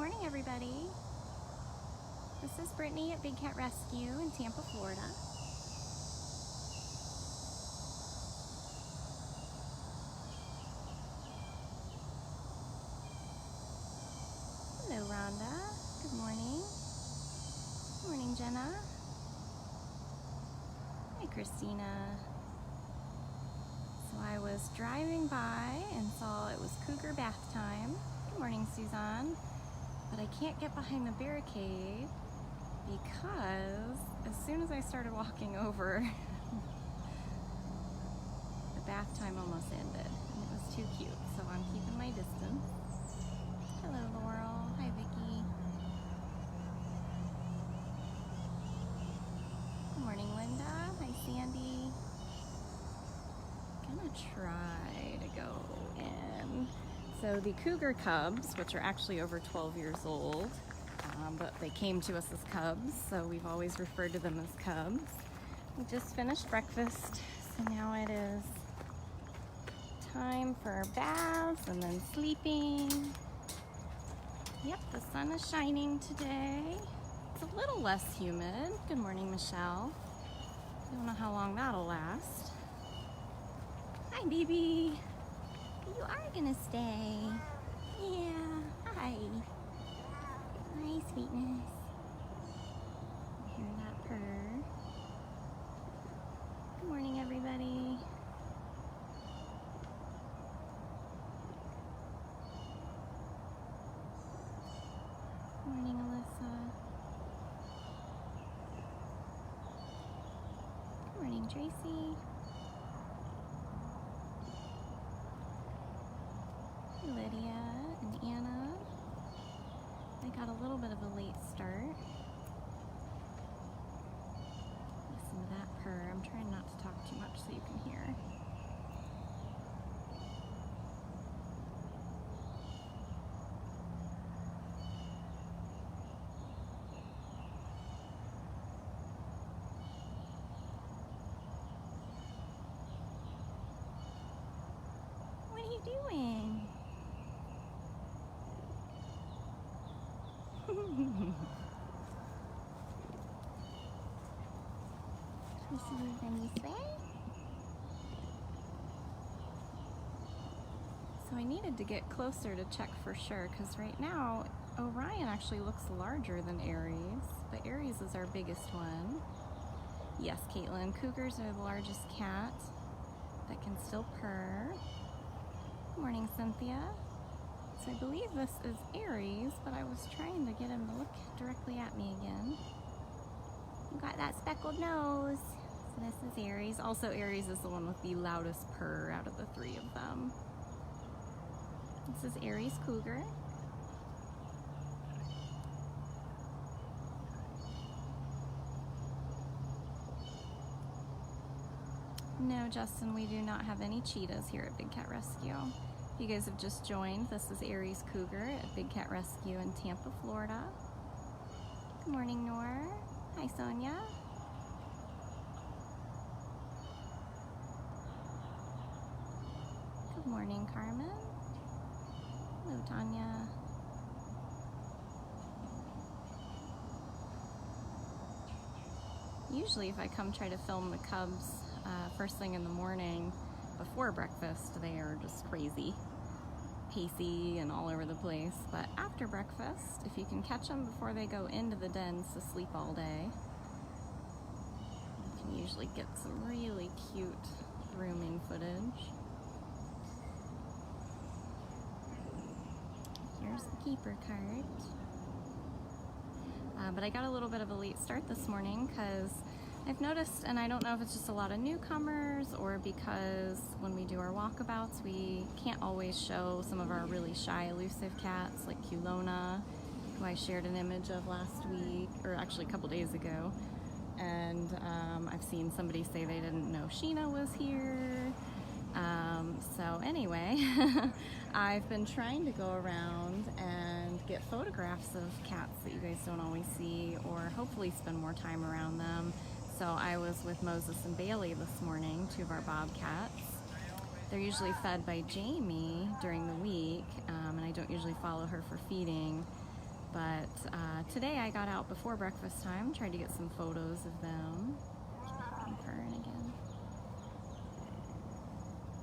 morning, everybody. This is Brittany at Big Cat Rescue in Tampa, Florida. Hello, Rhonda. Good morning. Good morning, Jenna. Hi, Christina. So I was driving by and saw it was cougar bath time. Good morning, Suzanne. But I can't get behind the barricade because as soon as I started walking over, the bath time almost ended and it was too cute. So I'm keeping my distance. Hello, Laurel. Hi, Vicki. Good morning, Linda. Hi, Sandy. Gonna try to go in. So the cougar cubs, which are actually over 12 years old, but they came to us as cubs, so we've always referred to them as cubs. We just finished breakfast, so now it is time for baths and then sleeping. Yep, the sun is shining today. It's a little less humid. Good morning, Michelle. Don't know how long that'll last. Hi, baby. You are gonna stay. Yeah. Hi. Hi, sweetness. Hear that purr. Good morning, everybody. Good morning, Alyssa. Good morning, Tracy. Lydia and Anna. I got a little bit of a late start. Listen to that purr. I'm trying not to talk too much so you can hear. What are you doing? Should we see you run this way? So I needed to get closer to check for sure, because right now Orion actually looks larger than Aries, but Aries is our biggest one. Yes, Caitlin, cougars are the largest cat that can still purr. Good morning, Cynthia. So I believe this is Aries, but I was trying to get him to look directly at me again. You got that speckled nose. So this is Aries. Also, Aries is the one with the loudest purr out of the three of them. This is Aries cougar. No, Justin, we do not have any cheetahs here at Big Cat Rescue. If you guys have just joined, this is Aries cougar at Big Cat Rescue in Tampa, Florida. Good morning, Noor. Hi, Sonia. Good morning, Carmen. Hello, Tanya. Usually if I come try to film the cubs first thing in the morning before breakfast, they are just crazy, pacey and all over the place. But after breakfast, if you can catch them before they go into the dens to sleep all day, you can usually get some really cute grooming footage. Here's the keeper cart. But I got a little bit of a late start this morning because I've noticed, and I don't know if it's just a lot of newcomers or because when we do our walkabouts, we can't always show some of our really shy, elusive cats like Culona, who I shared an image of last week, or actually a couple days ago. And I've seen somebody say they didn't know Sheena was here. So anyway, I've been trying to go around and get photographs of cats that you guys don't always see, or hopefully spend more time around them. So I was with Moses and Bailey this morning, two of our bobcats. They're usually fed by Jamie during the week, and I don't usually follow her for feeding. But today I got out before breakfast time, tried to get some photos of them. I'm purring again.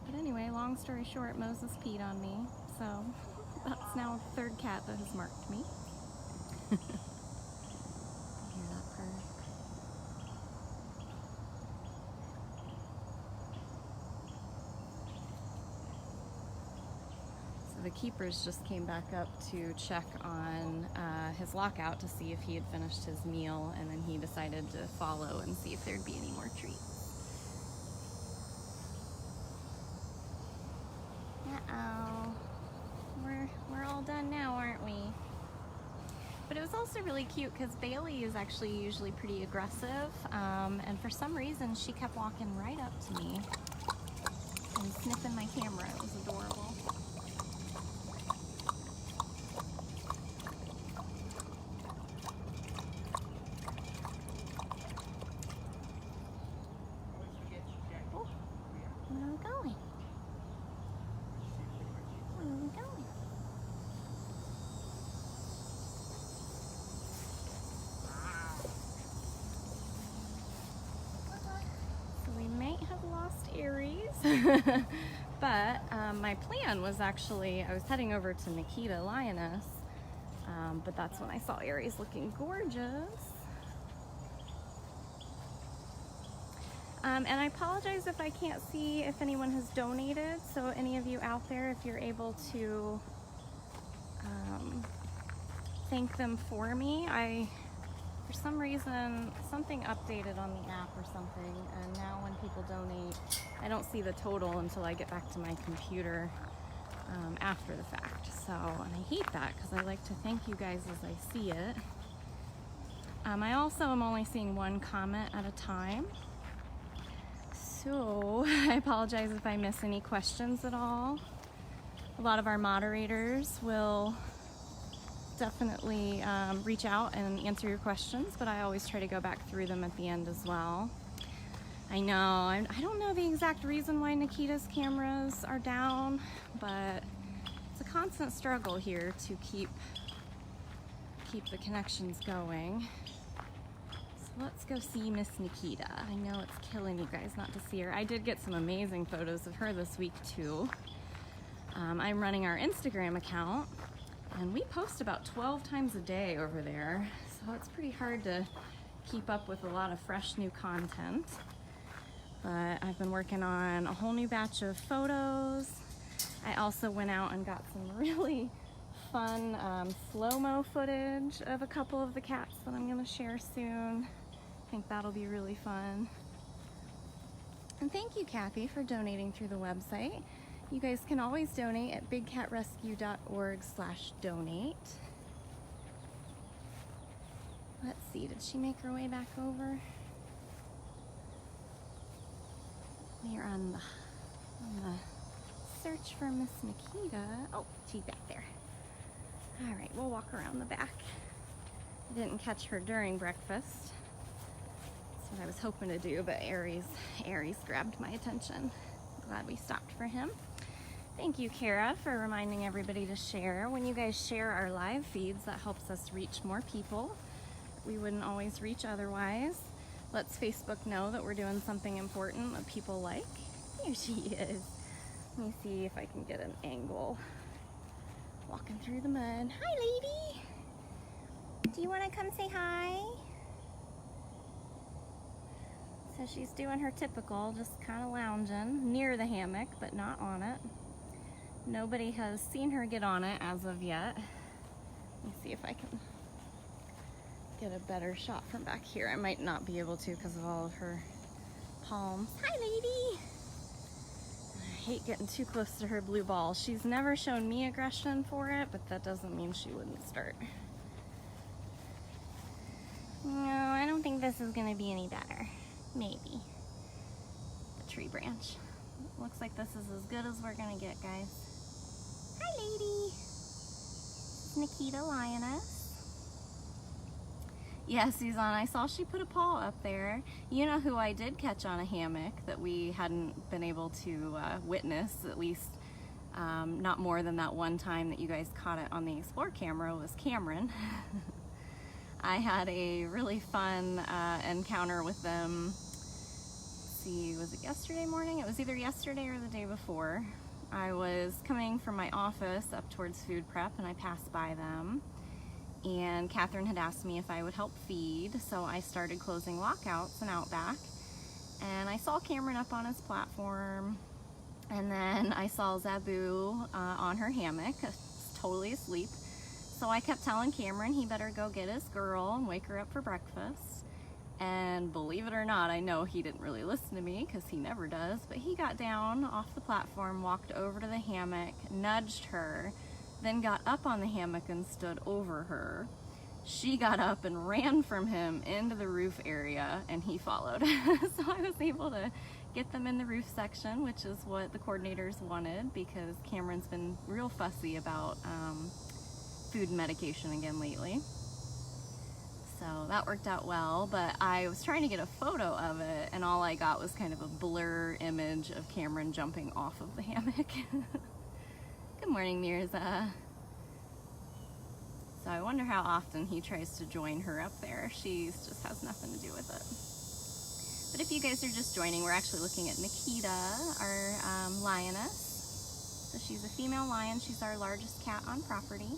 But anyway, long story short, Moses peed on me, so that's now the third cat that has marked me. Hear that purr? So the keepers just came back up to check on his lockout to see if he had finished his meal, and then he decided to follow and see if there'd be any more treats. Uh-oh. We're all done now, aren't we? But it was also really cute because Bailey is actually usually pretty aggressive, and for some reason she kept walking right up to me and sniffing my camera. It was adorable. Oh, where are we going? Where are we going? Aries. But my plan was actually, I was heading over to Nikita Lioness, but that's when I saw Aries looking gorgeous. And I apologize if I can't see if anyone has donated, so any of you out there, if you're able to thank them for me. For some reason, something updated on the app or something, and now when people donate, I don't see the total until I get back to my computer after the fact. So, and I hate that because I like to thank you guys as I see it. I also am only seeing one comment at a time. So, I apologize if I miss any questions at all. A lot of our moderators will definitely reach out and answer your questions, but I always try to go back through them at the end as well. I know, I don't know the exact reason why Nikita's cameras are down, but it's a constant struggle here to keep the connections going. So let's go see Miss Nikita. I know it's killing you guys not to see her. I did get some amazing photos of her this week too. I'm running our Instagram account, and we post about 12 times a day over there, so it's pretty hard to keep up with a lot of fresh new content. But I've been working on a whole new batch of photos. I also went out and got some really fun slow-mo footage of a couple of the cats that I'm going to share soon. I think that'll be really fun. And thank you, Kathy, for donating through the website. You guys can always donate at bigcatrescue.org/donate. Let's see, did she make her way back over? We are on the search for Miss Nikita. Oh, she's back there. All right, we'll walk around the back. I didn't catch her during breakfast. That's what I was hoping to do, but Aries grabbed my attention. Glad we stopped for him. Thank you, Kara, for reminding everybody to share. When you guys share our live feeds, that helps us reach more people we wouldn't always reach otherwise. Lets Facebook know that we're doing something important that people like. Here she is. Let me see if I can get an angle. Walking through the mud. Hi, lady. Do you want to come say hi? So she's doing her typical, just kind of lounging near the hammock, but not on it. Nobody has seen her get on it as of yet. Let me see if I can get a better shot from back here. I might not be able to because of all of her palms. Hi, lady. I hate getting too close to her blue ball. She's never shown me aggression for it, but that doesn't mean she wouldn't start. No, I don't think this is going to be any better. Maybe. The tree branch. Looks like this is as good as we're going to get, guys. Hi, lady. Nikita Lioness. Yeah, Suzanne, I saw she put a paw up there. You know who I did catch on a hammock that we hadn't been able to witness, at least not more than that one time that you guys caught it on the Explore camera was Cameron. I had a really fun encounter with them. Let's see, was it yesterday morning? It was either yesterday or the day before. I was coming from my office up towards food prep and I passed by them. And Catherine had asked me if I would help feed, so I started closing lockouts and Outback. And I saw Cameron up on his platform, and then I saw Zabu on her hammock, totally asleep. So I kept telling Cameron he better go get his girl and wake her up for breakfast. And believe it or not, I know he didn't really listen to me because he never does, but he got down off the platform, walked over to the hammock, nudged her, then got up on the hammock and stood over her. She got up and ran from him into the roof area, and he followed. So I was able to get them in the roof section, which is what the coordinators wanted, because Cameron's been real fussy about food and medication again lately. So that worked out well, but I was trying to get a photo of it, and all I got was kind of a blur image of Cameron jumping off of the hammock. Good morning, Mirza. So I wonder how often he tries to join her up there. She just has nothing to do with it. But if you guys are just joining, we're actually looking at Nikita, our lioness. So she's a female lion. She's our largest cat on property.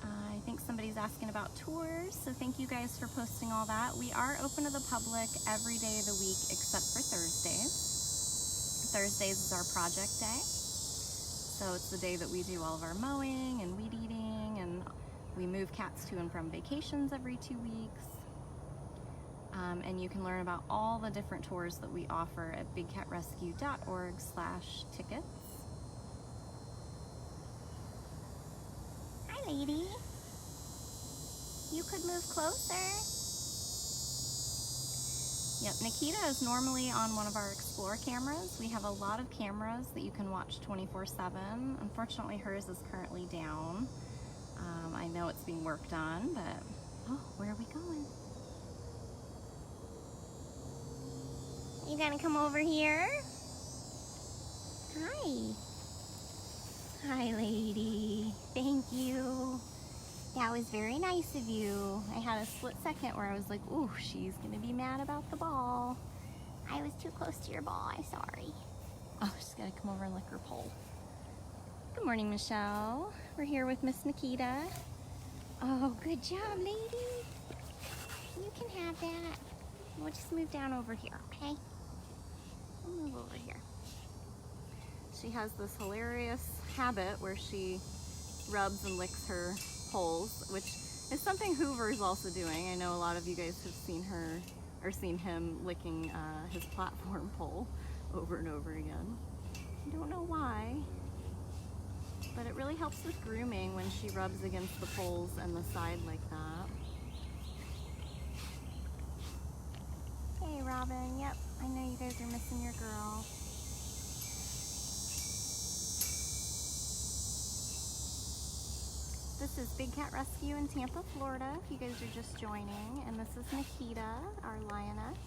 I think somebody's asking about tours, so thank you guys for posting all that. We are open to the public every day of the week except for Thursdays. Thursdays is our project day, so it's the day that we do all of our mowing and weed eating, and we move cats to and from vacations every 2 weeks. And you can learn about all the different tours that we offer at bigcatrescue.org/tickets. Hi, lady. You could move closer. Yep, Nikita is normally on one of our Explore cameras. We have a lot of cameras that you can watch 24/7. Unfortunately, hers is currently down. I know it's being worked on, but oh, where are we going? You gonna come over here? Hi. Hi, lady. Thank you. That was very nice of you. I had a split second where I was like, ooh, she's gonna be mad about the ball. I was too close to your ball, I'm sorry. Oh, she's gotta come over and lick her pole. Good morning, Michelle. We're here with Miss Nikita. Oh, good job, lady. You can have that. We'll just move down over here, okay? We'll move over here. She has this hilarious habit where she rubs and licks her poles, which is something Hoover is also doing. I know a lot of you guys have seen her or seen him licking his platform pole over and over again. I don't know why, but it really helps with grooming when she rubs against the poles and the side like that. Hey, Robin. Yep, I know you guys are missing your girl. This is Big Cat Rescue in Tampa, Florida, if you guys are just joining. And this is Nikita, our lioness.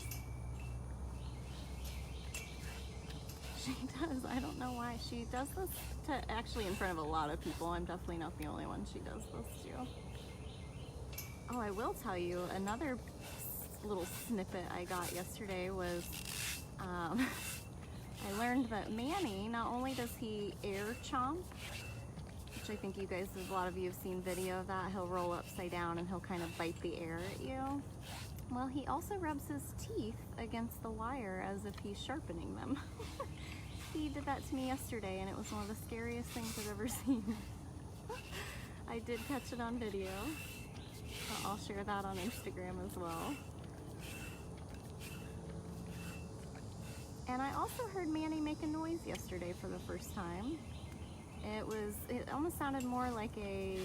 She does, I don't know why. She does this actually in front of a lot of people. I'm definitely not the only one she does this to. Oh, I will tell you, another little snippet I got yesterday was, I learned that Manny, not only does he air chomp, which I think you guys, a lot of you have seen video of that. He'll roll upside down and he'll kind of bite the air at you. Well, he also rubs his teeth against the wire as if he's sharpening them. He did that to me yesterday, and it was one of the scariest things I've ever seen. I did catch it on video. I'll share that on Instagram as well. And I also heard Manny make a noise yesterday for the first time. It almost sounded more like a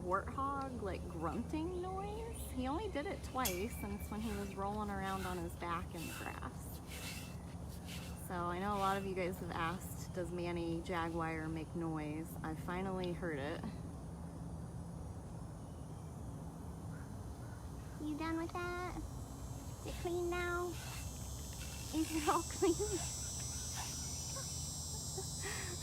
warthog, like grunting noise. He only did it twice, and it's when he was rolling around on his back in the grass. So I know a lot of you guys have asked, does Manny Jaguar make noise? I finally heard it. You done with that? Is it clean now? Is it all clean?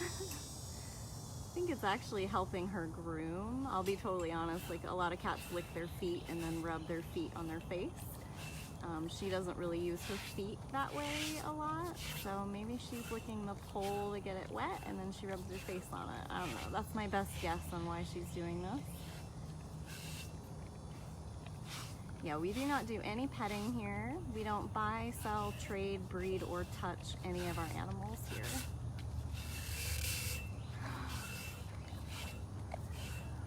I think it's actually helping her groom. I'll be totally honest, like a lot of cats lick their feet and then rub their feet on their face. She doesn't really use her feet that way a lot, so maybe she's licking the pole to get it wet and then she rubs her face on it. I don't know, that's my best guess on why she's doing this. Yeah, we do not do any petting here. We don't buy, sell, trade, breed, or touch any of our animals here.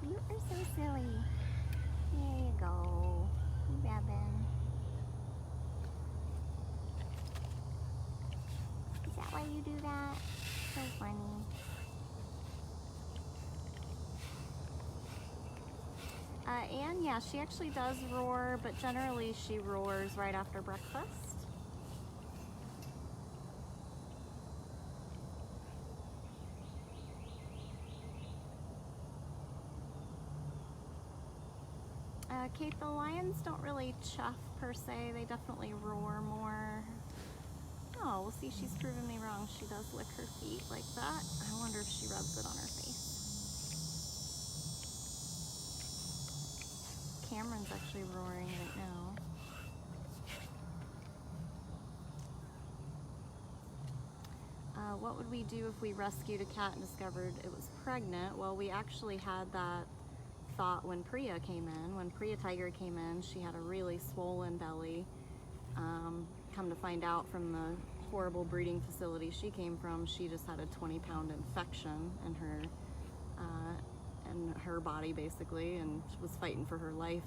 You are so silly. There you go. Robin. Is that why you do that? So funny. And yeah, she actually does roar, but generally she roars right after breakfast. Kate, the lions don't really chuff per se, they definitely roar more. Oh, well see, she's proven me wrong. She does lick her feet like that. I wonder if she rubs it on her face. Cameron's actually roaring right now. What would we do if we rescued a cat and discovered it was pregnant? Well, we actually had that thought when Priya came in. When Priya Tiger came in, she had a really swollen belly. Come to find out from the horrible breeding facility she came from, she just had a 20-pound infection in her body basically, and she was fighting for her life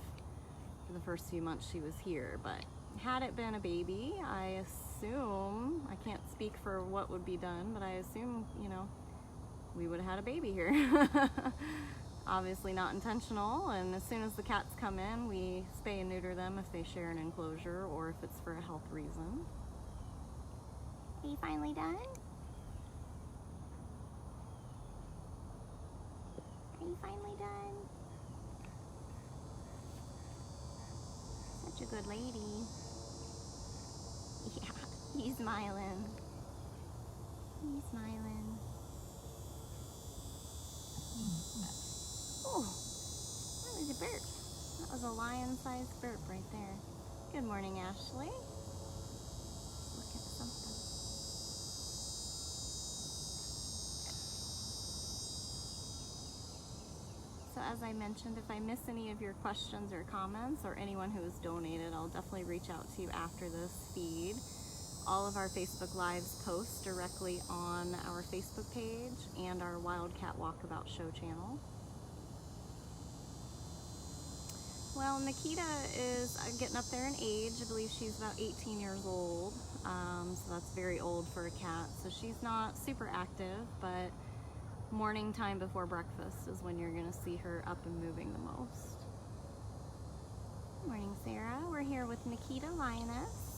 for the first few months she was here. But had it been a baby, I assume, I can't speak for what would be done, but I assume, you know, we would have had a baby here. Obviously not intentional, and as soon as the cats come in, we spay and neuter them if they share an enclosure or if it's for a health reason. Are you finally done? Are you finally done? Such a good lady. Yeah, he's smiling. He's smiling. Oh, that was a burp. That was a lion-sized burp right there. Good morning, Ashley. Look at something. So as I mentioned, if I miss any of your questions or comments, or anyone who has donated, I'll definitely reach out to you after this feed. All of our Facebook Lives post directly on our Facebook page and our Wildcat Walkabout Show channel. Well, Nikita is getting up there in age. I believe she's about 18 years old, so that's very old for a cat. So she's not super active, but morning time before breakfast is when you're going to see her up and moving the most. Good morning, Sarah. We're here with Nikita Lioness.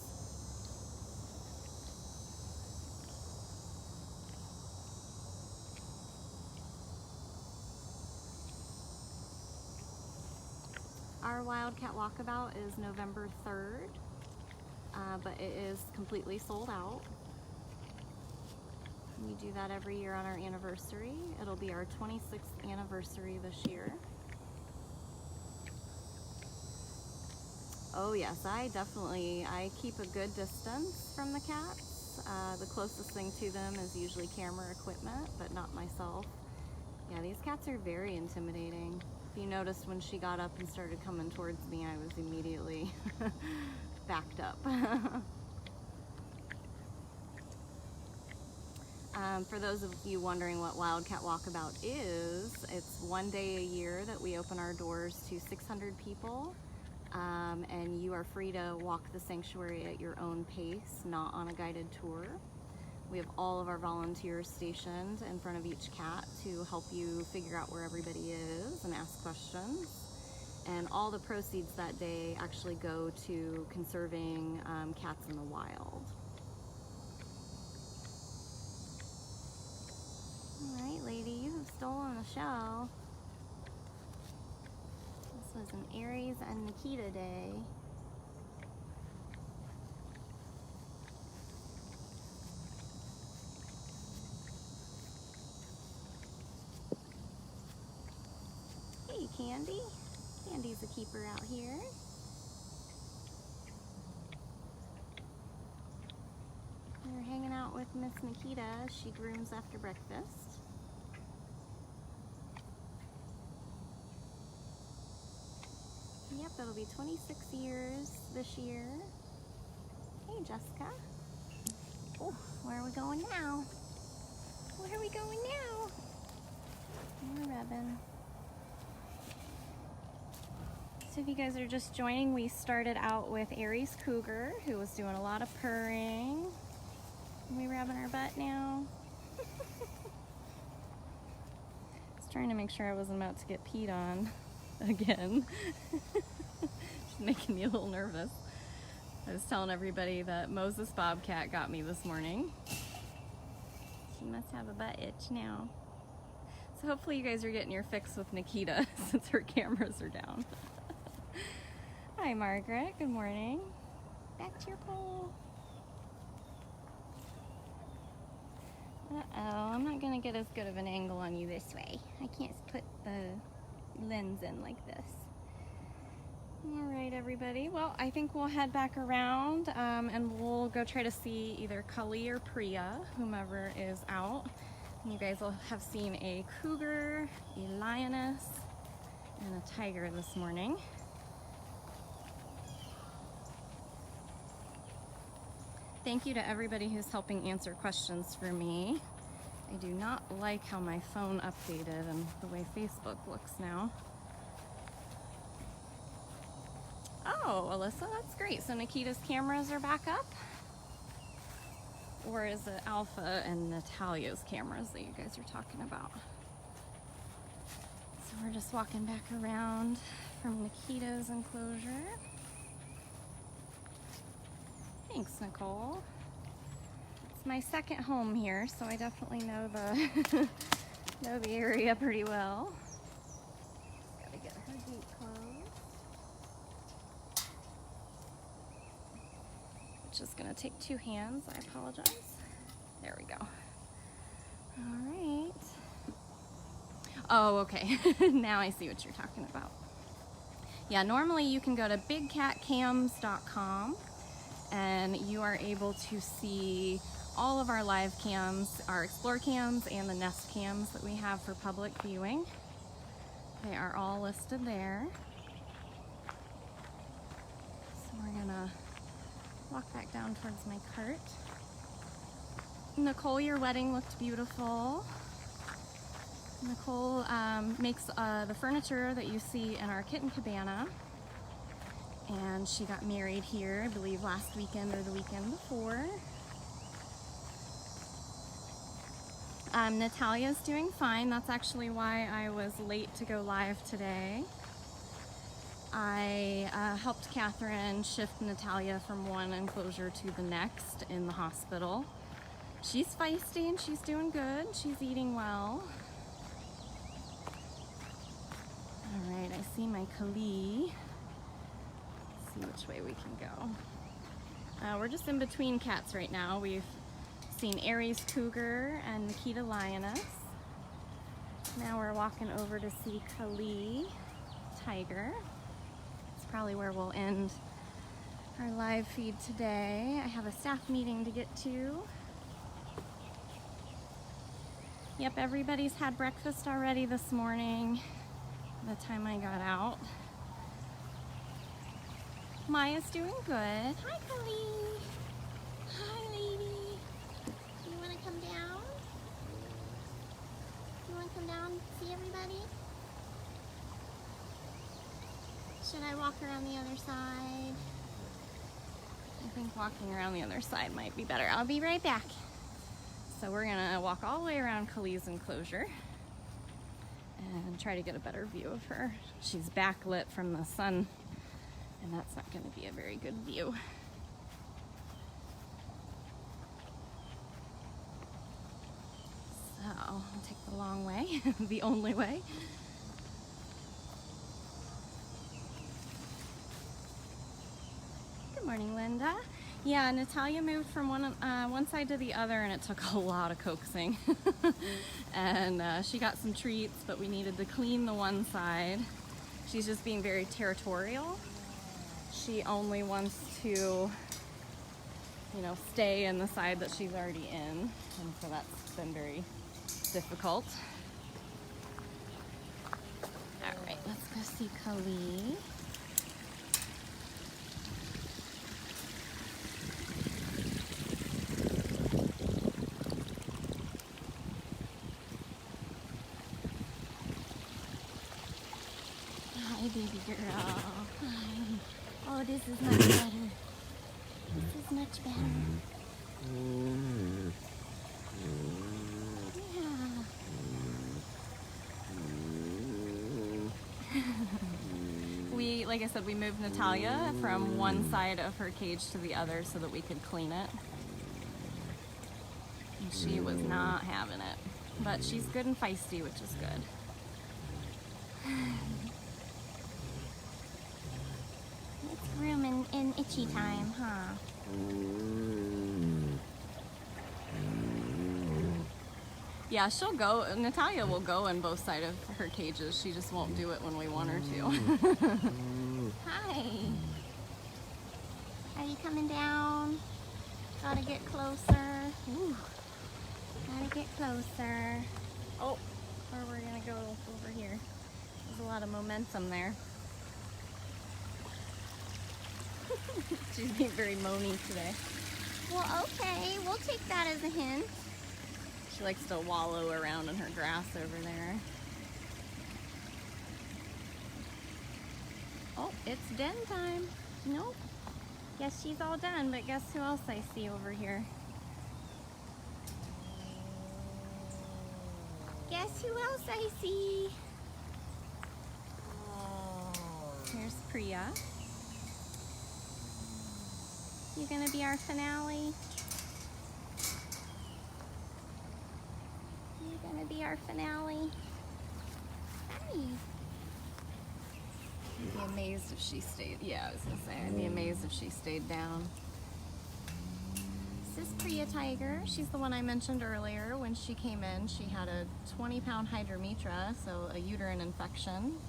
Our Wildcat Walkabout is November 3rd, but it is completely sold out. We do that every year on our anniversary. It'll be our 26th anniversary this year. Oh yes, I keep a good distance from the cats. The closest thing to them is usually camera equipment, but not myself. Yeah, these cats are very intimidating. If you noticed when she got up and started coming towards me, I was immediately backed up. For those of you wondering what Wildcat Walkabout is, it's one day a year that we open our doors to 600 people, and you are free to walk the sanctuary at your own pace, not on a guided tour. We have all of our volunteers stationed in front of each cat to help you figure out where everybody is and ask questions. And all the proceeds that day actually go to conserving cats in the wild. All right, lady, you have stolen the show. This was an Aries and Nikita day. Candy. Candy's a keeper out here. We're hanging out with Miss Nikita. She grooms after breakfast. Yep, it'll be 26 years this year. Hey, Jessica. Oh, where are we going now? Where are we going now? We're rubbing. So if you guys are just joining, we started out with Aries Cougar, who was doing a lot of purring. Are we rubbing her butt now? I was trying to make sure I wasn't about to get peed on again. She's making me a little nervous. I was telling everybody that Moses Bobcat got me this morning. She must have a butt itch now. So hopefully you guys are getting your fix with Nikita since her cameras are down. Hi Margaret, good morning. Back to your pole. Uh-oh, I'm not gonna get as good of an angle on you this way. I can't put the lens in like this. All right, everybody. Well, I think we'll head back around and we'll go try to see either Kali or Priya, whomever is out. And you guys will have seen a cougar, a lioness, and a tiger this morning. Thank you to everybody who's helping answer questions for me. I do not like how my phone updated and the way Facebook looks now. Oh, Alyssa, that's great. So Nikita's cameras are back up? Or is it Alpha and Natalia's cameras that you guys are talking about? So we're just walking back around from Nikita's enclosure. Thanks, Nicole. It's my second home here, so I definitely know the know the area pretty well. Gotta get her gate closed. Which is gonna take two hands, I apologize. There we go. All right. Oh, okay. Now I see what you're talking about. Yeah, normally you can go to bigcatcams.com and you are able to see all of our live cams, our Explore cams and the Nest cams that we have for public viewing. They are all listed there. So we're gonna walk back down towards my cart. Nicole, your wedding looked beautiful. Nicole makes the furniture that you see in our kitten cabana. And she got married here, I believe last weekend or the weekend before. Natalia's doing fine. That's actually why I was late to go live today. I helped Catherine shift Natalia from one enclosure to the next in the hospital. She's feisty and she's doing good. She's eating well. All right, I see my Kali. Which way we can go. We're just in between cats right now. We've seen Aries Cougar and Nikita Lioness. Now we're walking over to see Kali Tiger. It's probably where we'll end our live feed today. I have a staff meeting to get to. Yep, everybody's had breakfast already this morning by the time I got out. Maya's doing good. Hi, Kali. Hi, lady. You want to come down? You want to come down and see everybody? Should I walk around the other side? I think walking around the other side might be better. I'll be right back. So we're gonna walk all the way around Kali's enclosure and try to get a better view of her. She's backlit from the sun, and that's not going to be a very good view. So I'll take the long way, the only way. Good morning, Linda. Yeah, Natalia moved from one side to the other, and it took a lot of coaxing. And she got some treats, but we needed to clean the one side. She's just being very territorial. She only wants to, you know, stay in the side that she's already in, and so that's been very difficult. All right, let's go see Kali. Hi, baby girl. Hi. Oh, this is much better. This is much better. Yeah. Like I said, we moved Natalia from one side of her cage to the other so that we could clean it. And she was not having it. But she's good and feisty, which is good. It's room and itchy time, huh? Yeah, she'll go. Natalia will go in both sides of her cages. She just won't do it when we want her to. Hi. Are you coming down? Gotta get closer. Ooh. Gotta get closer. Oh, or we're gonna go over here. There's a lot of momentum there. She's being very moany today. Well, okay, we'll take that as a hint. She likes to wallow around in her grass over there. Oh, it's den time. Nope. Guess she's all done, but guess who else I see over here? Guess who else I see? Here's Priya. You gonna be our finale? You gonna be our finale? Hi. I'd be amazed if she stayed. Yeah, I was gonna say, I'd be amazed if she stayed down. This is Priya Tiger. She's the one I mentioned earlier. When she came in, she had a 20-pound hydrometra, so a uterine infection.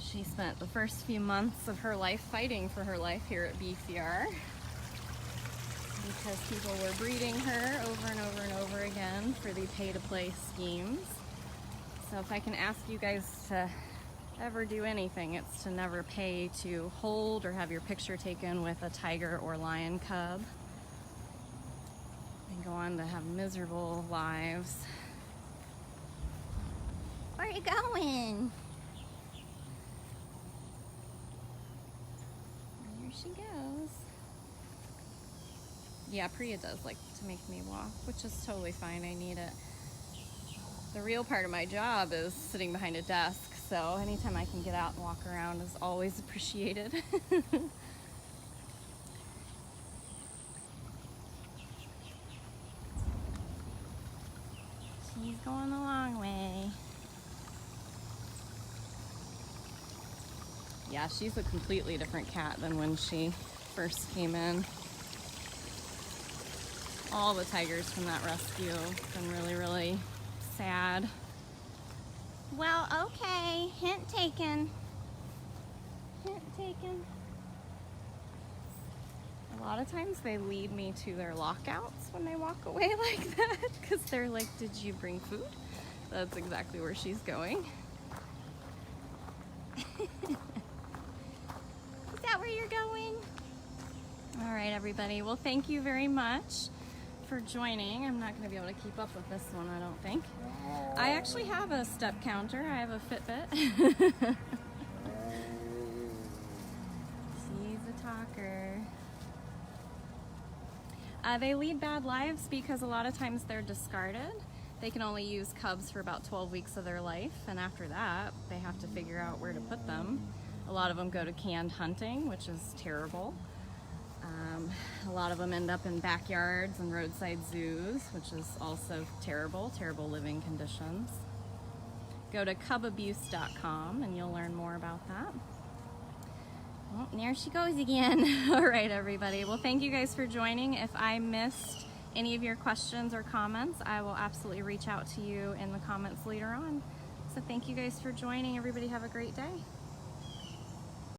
She spent the first few months of her life fighting for her life here at BCR because people were breeding her over and over and over again for the pay-to-play schemes. So if I can ask you guys to ever do anything, it's to never pay to hold or have your picture taken with a tiger or lion cub. They go on to have miserable lives. Where are you going? There she goes. Yeah, Priya does like to make me walk, which is totally fine. I need it. The real part of my job is sitting behind a desk, so anytime I can get out and walk around is always appreciated. She's going the long way. Yeah, she's a completely different cat than when she first came in. All the tigers from that rescue have been really, really sad. Well, okay, hint taken. Hint taken. A lot of times they lead me to their lockouts when they walk away like that because they're like, did you bring food? That's exactly where she's going. Is that where you're going? All right, everybody. Well, thank you very much for joining. I'm not going to be able to keep up with this one, I don't think. I actually have a step counter. I have a Fitbit. She's a talker. They lead bad lives because a lot of times they're discarded. They can only use cubs for about 12 weeks of their life, and after that, they have to figure out where to put them. A lot of them go to canned hunting, which is terrible. A lot of them end up in backyards and roadside zoos, which is also terrible, terrible living conditions. Go to cubabuse.com and you'll learn more about that. Well, there she goes again. All right, everybody. Well, thank you guys for joining. If I missed any of your questions or comments, I will absolutely reach out to you in the comments later on. So thank you guys for joining. Everybody have a great day.